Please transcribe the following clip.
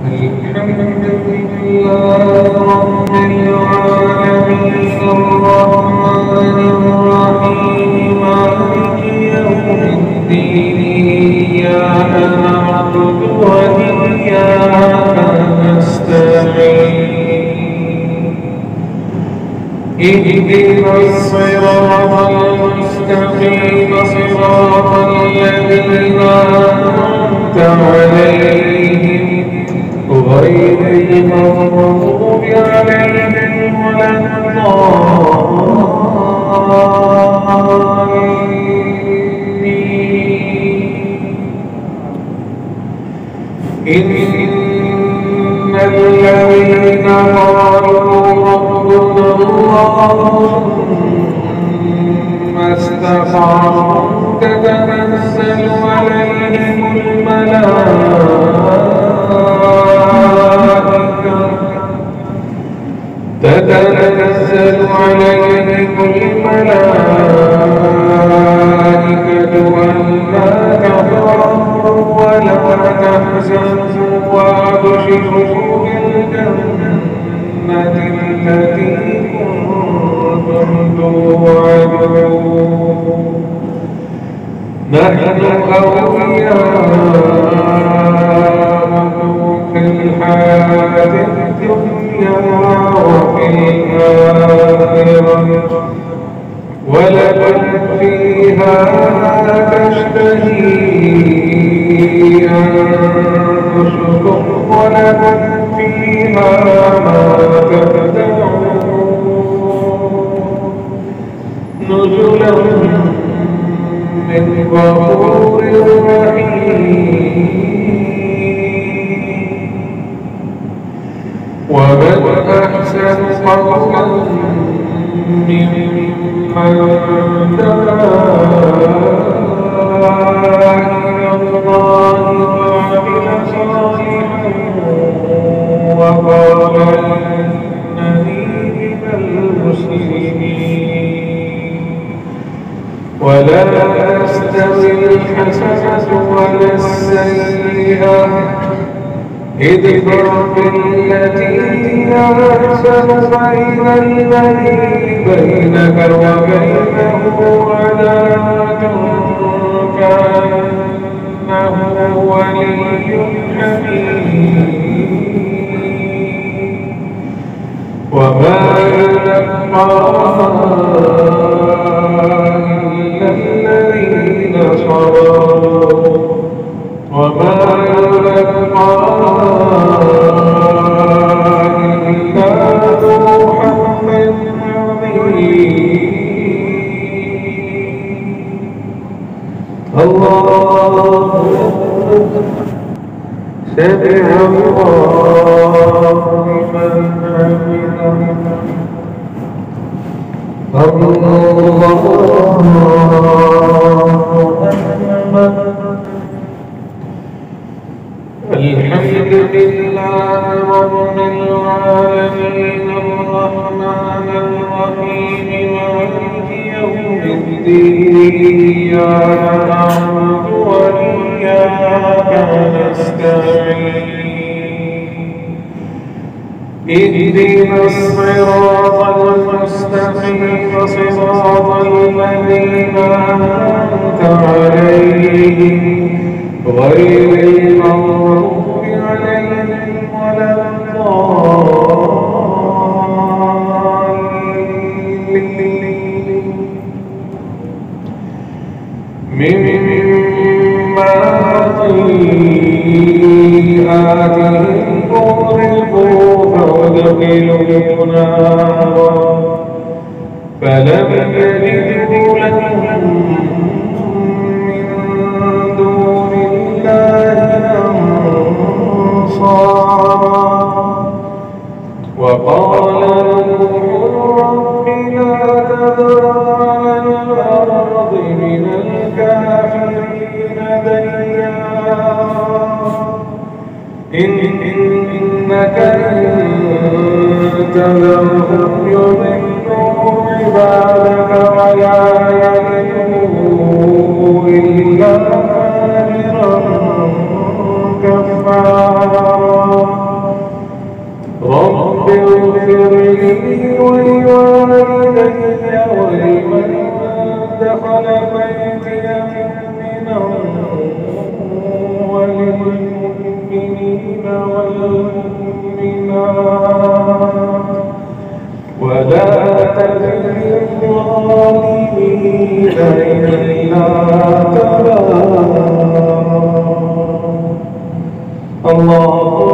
الحمد لله رب العالمين الرحمن الرحيم مالك يوم الدين إياك نعبد وإياك نستعين اهدنا الصراط المستقيم صراط الذين أنعمت عليهم غير المغضوب عليهم ولا الضالين إن الذين قالوا ربنا الله ثم استقاموا تتنزل عليهم الملائكة ألا تخافوا ولا تحزنوا وأبشروا بالجنة التي كنتم توعدون نحن أولياؤكم في الحياة الدنيا وفي الآخرة ولكم فيها تشتهي أنفسكم ولكم فيها ما تدعون نزلا من غفور رحيم ومن أحسن قولا ممن دعا إلى الله وعمل صالحا وقال إنني من المسلمين ولا تستوي الحسنة ولا السيئة ادفع بالتي هي أحسن فإن الذي بينك وبينه عداوة كأنه ولي حميم وما يلقاها إلا الذين صبروا وما يلقاها إلا ذو حظ عظيم الله سمع الله لمن حمده الله أكبر الحمد لله رب العالمين الرحمن الرحيم مالك يوم الدين إياك نعبد وإياك نستعين اهدنا الصراط المستقيم صراط الذين أنعمت عليهم غير المغضوب عليهم ولا الضالين مما خطيئاتهم أغرقوا فأدخلوا نارا فلم يجدوا لهم من دون الله أنصارا وقال نوح رب لا تذر على الأرض من الكافرين ديارا إنك إن تذرهم يضلوا عبادك ولا يلدوا إلا فاجرا كفارا للظالمين إلا تبارا. الله